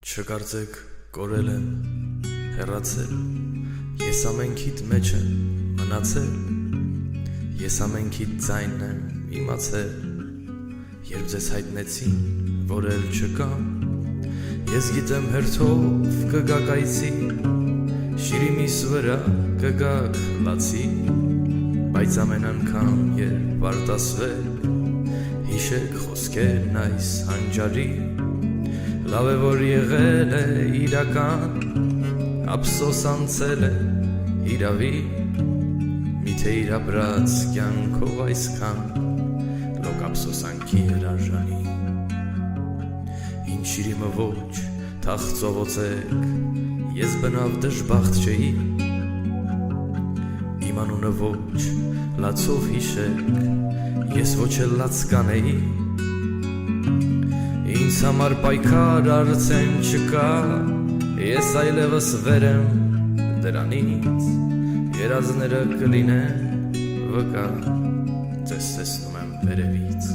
Չկարծեք կորել եմ, հեռացել, ես ամենքիդ մեջ եմ մնացել, ես ամենքիդ ձայնն եմ իմացել, երբ ձեզ հայտնեցին, որ էլ չկամ, ես գիտեմ հերթով կգաք այցի, շիրիմիս վրա կգաք լացի, բայց ամեն անգամ երբ արտասվել, հիշեք խոսքերն այս հանճարի, լավ է որ եղել է իրական, ափսոս անցել է իրավի, միթե իր ապրած կյանքով այսքան, լոկ ափսոսանքի էր արժանի, ինչ շիրիմը ոչ թախծովոցեք, ես բնավ դժբախտ չէի, իմ անունը ոչ լացով հիշեք, ես ոչ էլ լաց կանեի, ինձ համար պայքար արդեն չկա, ես այլևս վեր եմ դրանից, երազները կլինեն վկա, ձեզ տեսնում եմ վերևից։